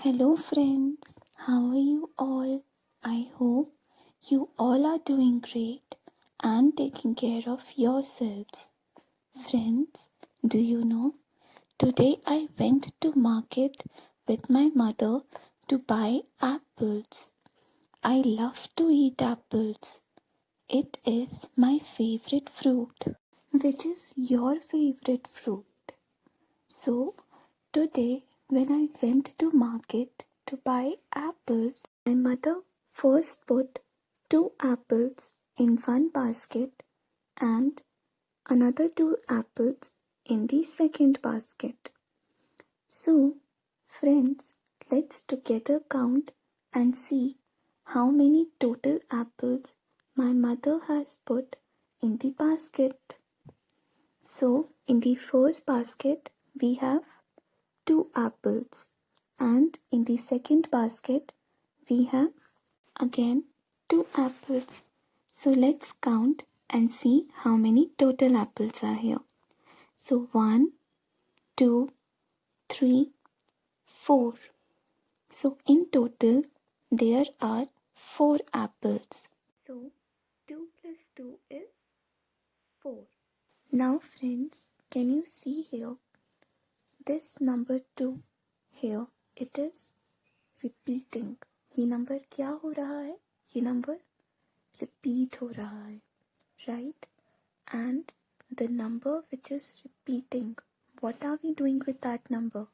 Hello, friends. How are you all? I hope you all are doing great and taking care of yourselves. Friends, do you know? Today I went to market with my mother to buy apples. I love to eat apples. It is my favorite fruit. Which is your favorite fruit? So, today when I went to market to buy apples, my mother first put two apples in one basket and another two apples in the second basket. So, friends, let's together count and see how many total apples my mother has put in the basket. So, in the first basket, we have two apples, and in the second basket, we have again two apples. So, let's count and see how many total apples are here. So, 1, 2, 3, 4. So, in total, there are 4 apples. So, 2 plus 2 is 4. Now, friends, can you see here? This number 2 here, it is repeating. ये number क्या हो रहा है? ये number repeat हो रहा है, right? And the number which is repeating, what are we doing with that number?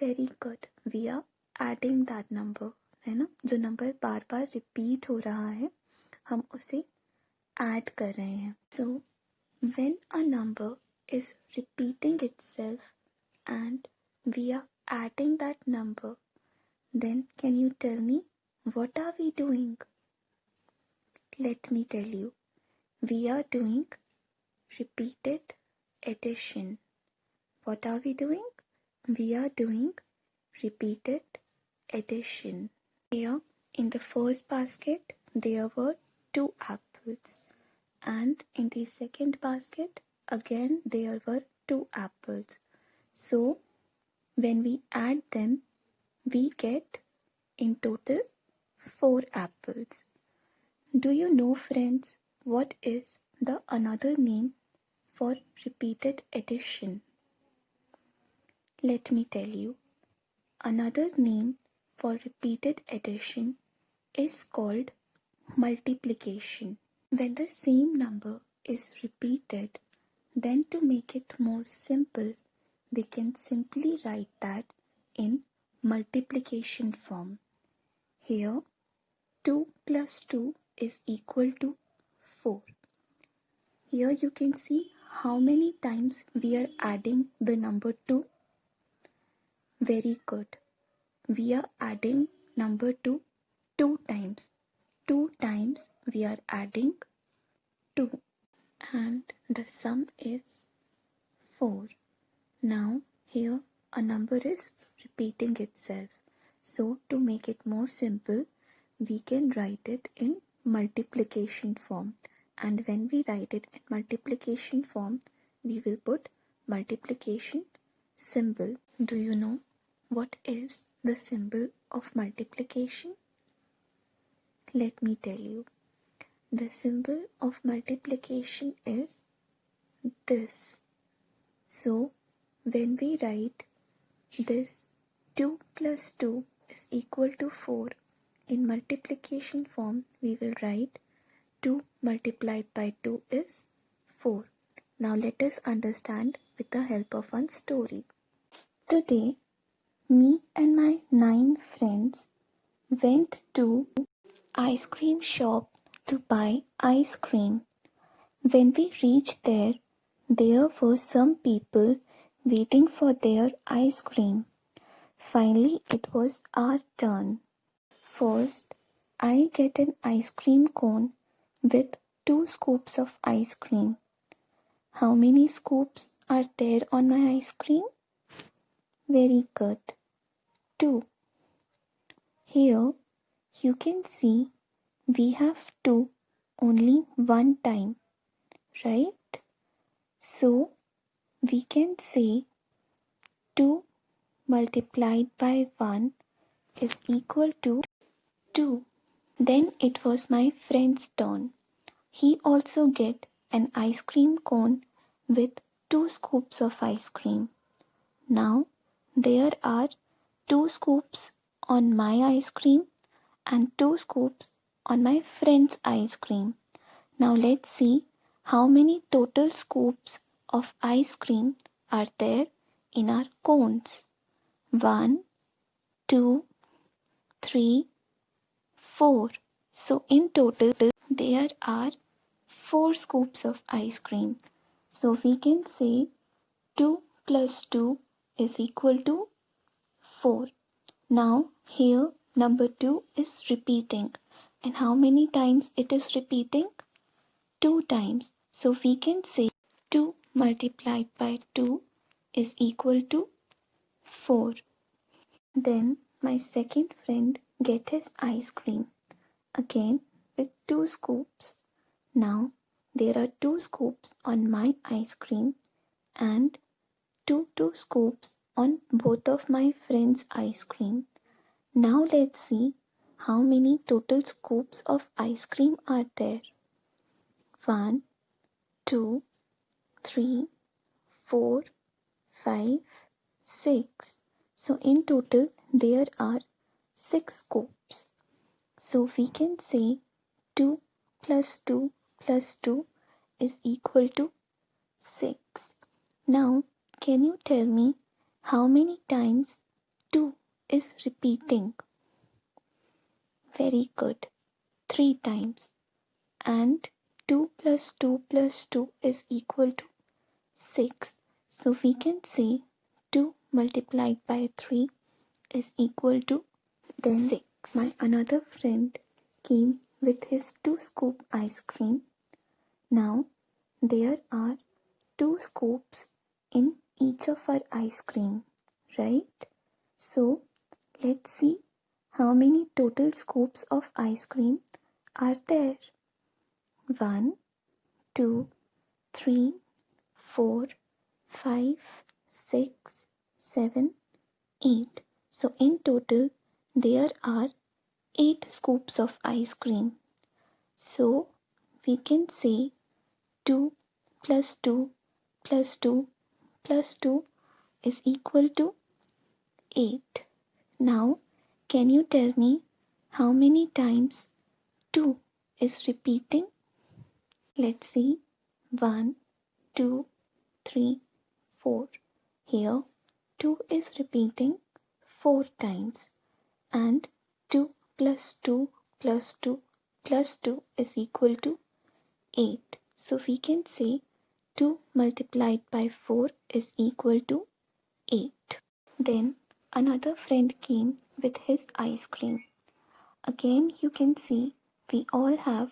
Very good. We are adding that number, है ना? जो नंबर बार बार repeat हो रहा है, हम उसे add कर रहे हैं. So, when a number is repeating itself and we are adding that number, then can you tell me what are we doing? Let me tell you. We are doing repeated addition. What are we doing? We are doing repeated addition. Here in the first basket there were 2 apples, and in the second basket again there were 2 apples. So when we add them, we get in total 4 apples. Do you know, friends, what is the another name for repeated addition? Let me tell you. Another name for repeated addition is called multiplication. When the same number is repeated, then to make it more simple, we can simply write that in multiplication form. Here, 2 plus 2 is equal to 4. Here you can see how many times we are adding the number 2. Very good. We are adding number 2 2 times. 2 times we are adding 2. And the sum is 4. Now here a number is repeating itself. So to make it more simple, we can write it in multiplication form. And when we write it in multiplication form, we will put multiplication symbol. Do you know what is the symbol of multiplication? Let me tell you. The symbol of multiplication is this. So when we write this 2 plus 2 is equal to 4, in multiplication form we will write 2 multiplied by 2 is 4. Now let us understand with the help of one story. Today, me and my 9 friends went to ice cream shop to buy ice cream. When we reached there were some people waiting for their ice cream. Finally, it was our turn. First, I get an ice cream cone with 2 scoops of ice cream. How many scoops are there on my ice cream? Very good. 2. Here, you can see we have 2 only one time, right? So, we can say 2 multiplied by 1 is equal to 2. Then it was my friend's turn. He also get an ice cream cone with 2 scoops of ice cream. Now there are 2 scoops on my ice cream and 2 scoops on my friend's ice cream. Now let's see how many total scoops of ice cream are there in our cones. 1, 2, 3, 4. So in total there are 4 scoops of ice cream. So we can say 2 plus 2 is equal to 4. Now here number 2 is repeating. And how many times it is repeating? 2 times. So we can say 2 multiplied by 2 is equal to 4. Then my second friend get his ice cream again with 2 scoops. Now there are 2 scoops on my ice cream and 2 scoops on both of my friends' ice cream. Now let's see how many total scoops of ice cream are there. 1, 2, 3, 4, 5, 6. So in total there are 6 scoops. So we can say 2 plus 2 plus 2 is equal to 6. Now can you tell me how many times 2 is repeating? Very good. 3 times. And 2 plus 2 plus 2 is equal to 6. So we can say 2 multiplied by 3 is equal to 6. My another friend came with his 2 scoop ice cream. Now there are 2 scoops in each of our ice cream, right? So let's see how many total scoops of ice cream are there. 1, 2, 3, 4, 5, 6, 7, 8. So in total there are 8 scoops of ice cream. So we can say 2 plus 2 plus 2 plus 2 is equal to 8. Now can you tell me how many times 2 is repeating? Let's see. 1, 2, 3, 4. Here 2 is repeating 4 times and 2 plus 2 plus 2 plus 2 is equal to 8. So we can say 2 multiplied by 4 is equal to 8. Then another friend came with his ice cream. Again you can see we all have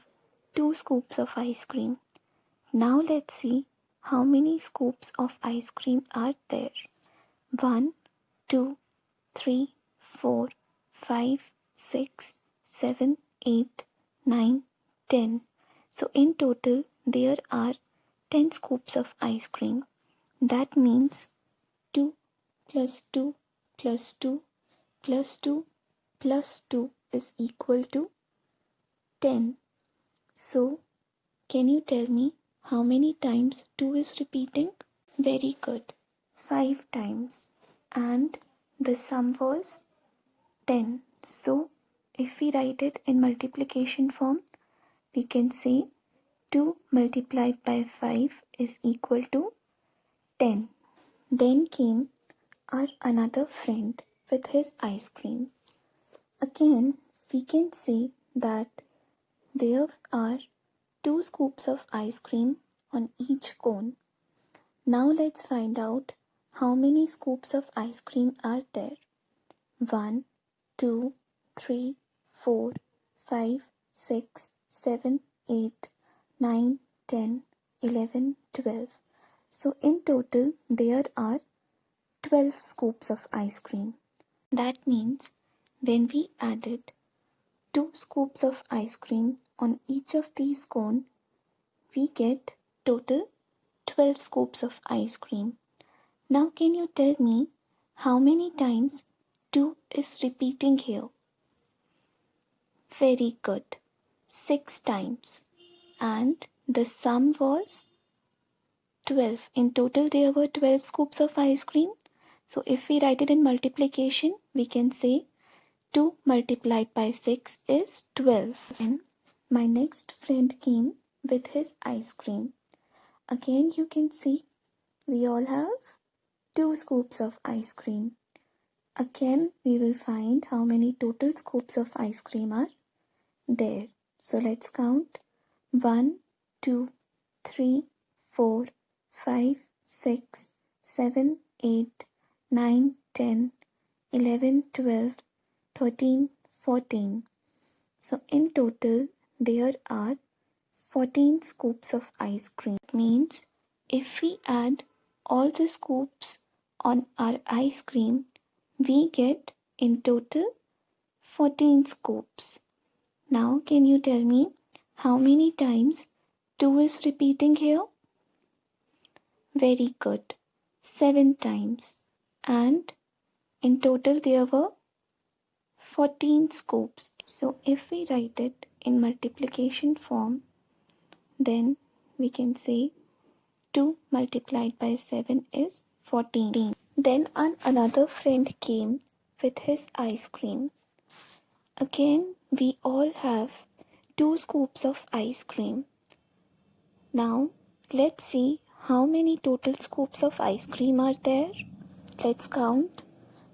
2 scoops of ice cream. Now let's see how many scoops of ice cream are there. 1, 2, 3, 4, 5, 6, 7, 8, 9, 10. So in total there are 10 scoops of ice cream. That means 2 plus 2 plus 2 plus 2 plus 2 is equal to 10. So can you tell me how many times 2 is repeating? Very good. 5 times. And the sum was 10. So if we write it in multiplication form, we can say 2 multiplied by 5 is equal to 10. Then came our another friend with his ice cream. Again, we can say that there are 2 scoops of ice cream on each cone. Now let's find out how many scoops of ice cream are there. 1, 2, 3, 4, 5, 6, 7, 8, 9, 10, 11, 12. So in total there are 12 scoops of ice cream. That means when we added 2 scoops of ice cream on each of these cones, we get total 12 scoops of ice cream. Now can you tell me how many times 2 is repeating here? Very good. 6 times. And the sum was 12. In total, there were 12 scoops of ice cream. So if we write it in multiplication, we can say 2 multiplied by 6 is 12. And my next friend came with his ice cream. Again, you can see we all have 2 scoops of ice cream. Again, we will find how many total scoops of ice cream are there. So let's count. 1, 2, 3, 4, 5, 6, 7, 8, 9, 10, 11, 12, 13, 14. So in total, there are 14 scoops of ice cream. It means if we add all the scoops on our ice cream, we get in total 14 scoops. Now, can you tell me how many times 2 is repeating here? Very good. 7 times. And in total, there were 14 scoops. So, if we write it in multiplication form, then we can say 2 multiplied by 7 is 14. Then another friend came with his ice cream. Again, we all have 2 scoops of ice cream. Now, let's see how many total scoops of ice cream are there. Let's count.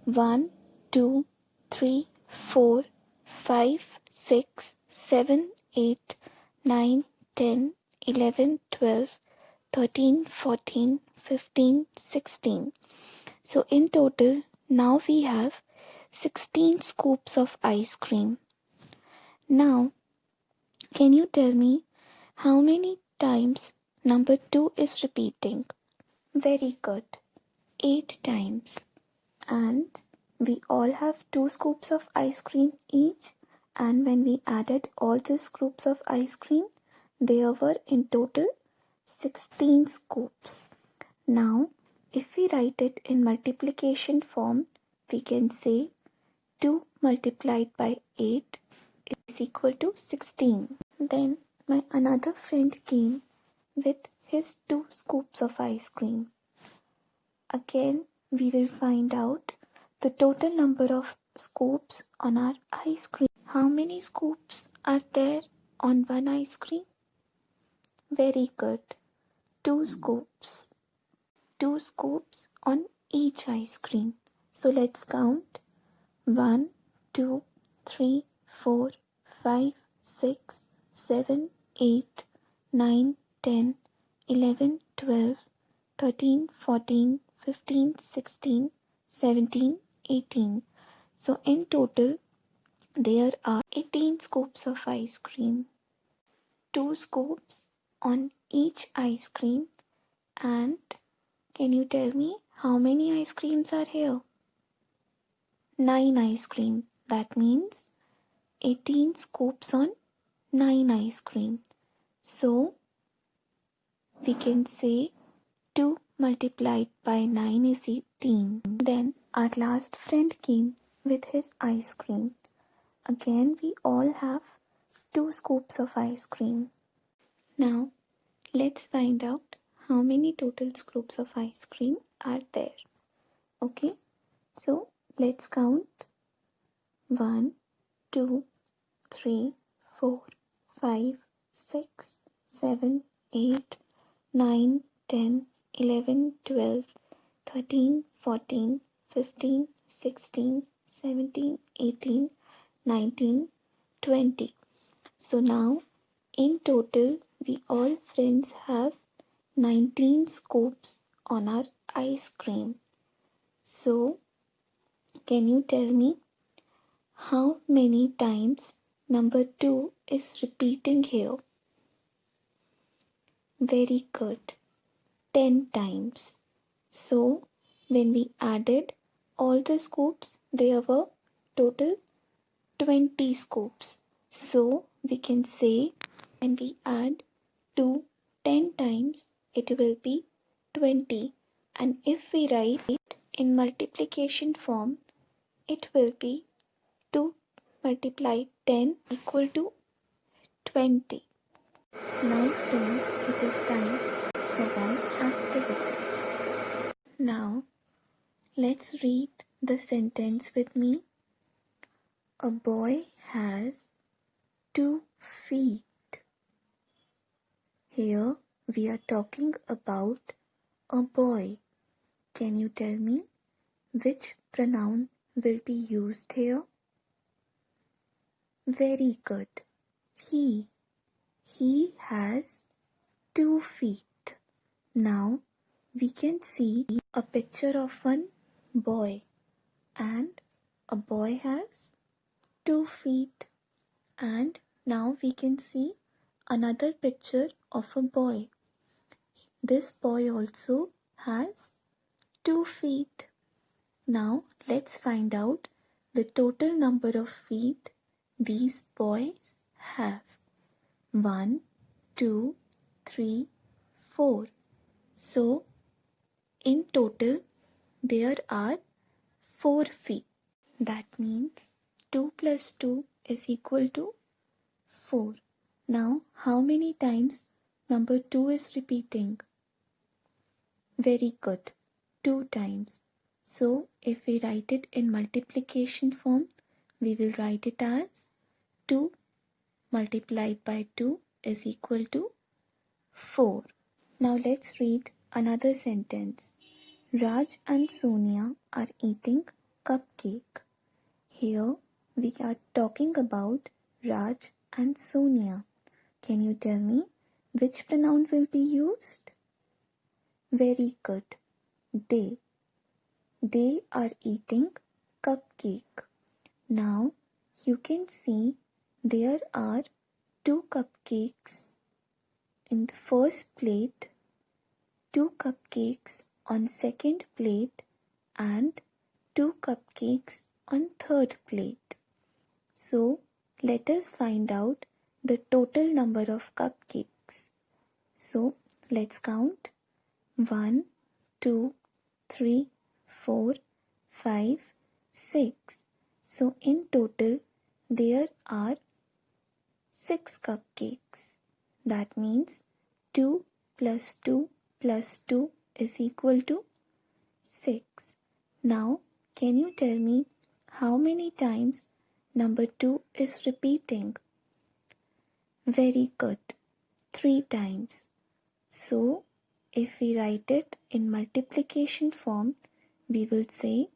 1, 2, 3, 4, 5, 6, 7, 8, 9, 10, 11, 12, 13, 14, 15, 16. So in total, now we have 16 scoops of ice cream. Now, can you tell me how many times number 2 is repeating? Very good. 8 times. And we all have 2 scoops of ice cream each. And when we added all the scoops of ice cream, there were in total 16 scoops. Now, if we write it in multiplication form, we can say 2 multiplied by 8 is equal to 16. Then my another friend came with his 2 scoops of ice cream. Again, we will find out the total number of scoops on our ice cream. How many scoops are there on one ice cream? Very good. 2 scoops. 2 scoops on each ice cream. So let's count. 1, 2, 3, 4, 5, 6, 7, 8, 9, 10, 11, 12, 13, 14, 15, 16, 17, 18. So in total, there are 18 scoops of ice cream. 2 scoops on each ice cream. And can you tell me how many ice creams are here? 9 ice cream. That means 18 scoops on 9 ice cream. So we can say 2 multiplied by 9 is 18. Then our last friend came with his ice cream. Again, we all have 2 scoops of ice cream. Now, let's find out how many total scoops of ice cream are there. Okay, so let's count. 1, 2, 3, 4, 5, 6, 7, 8, 9, 10, 11, 12, 13, 14, 15, 16, 17, 18, 19, 20. So now in total we all friends have 19 scoops on our ice cream. So can you tell me how many times number 2 is repeating here? Very good. 10 times. So when we added all the scoops, there were total 20 scoops. So we can say when we add 2 10 times, it will be 20. And if we write in multiplication form, it will be 2 multiplied 10 equal to 20. Now friends, it is time for one activity. Now, let's read the sentence with me. A boy has 2 feet. Here we are talking about a boy. Can you tell me which pronoun will be used here? Very good. He. He has 2 feet. Now we can see a picture of one boy, and a boy has 2 feet. And now we can see another picture of a boy. This boy also has 2 feet. Now let's find out the total number of feet these boys have. 1, 2, 3, 4. So in total there are 4 feet. That means 2 plus 2 is equal to 4. Now how many times number 2 is repeating? Very good. 2 times. So if we write it in multiplication form, we will write it as 2 multiplied by 2 is equal to 4. Now let's read another sentence. Raj and Sonia are eating cupcake. Here we are talking about Raj and Sonia. Can you tell me which pronoun will be used? Very good. They. They are eating cupcake. Now you can see there are 2 cupcakes in the first plate, 2 cupcakes on second plate, and 2 cupcakes on third plate. So let us find out the total number of cupcakes. So let's count. 1, 2, 3, 4, 5, 6. So in total there are 6 cupcakes. That means 2 plus 2 plus 2 is equal to 6. Now can you tell me how many times number 2 is repeating? Very good. 3 times. So if we write it in multiplication form, we will say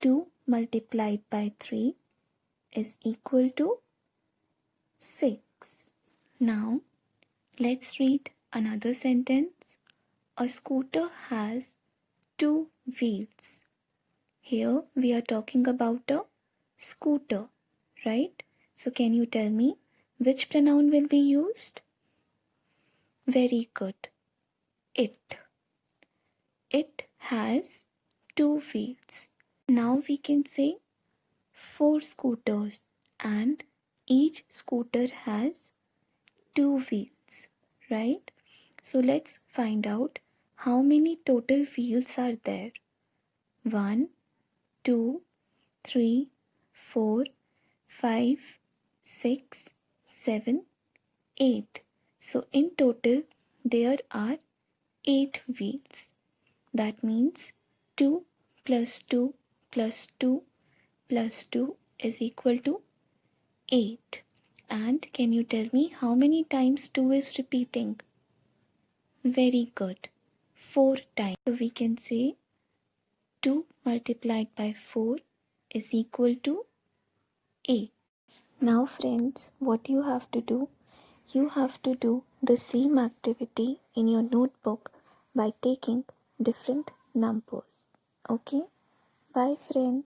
2 multiplied by 3 is equal to 6. Now let's read another sentence. A scooter has 2 wheels. Here we are talking about a scooter, right? So can you tell me which pronoun will be used? Very good. It. It has 2 wheels. Now we can say 4 scooters, and each scooter has 2 wheels, right? So let's find out how many total wheels are there. 1, 2, 3, 4, 5, 6, 7, 8. So in total there are 8 wheels. That means 2 plus 2 plus 2 plus 2 is equal to 8. And can you tell me how many times 2 is repeating? Very good. 4 times. So we can say 2 multiplied by 4 is equal to 8. Now friends, what you have to do? You have to do the same activity in your notebook by taking different numbers. Okay? Bye friends.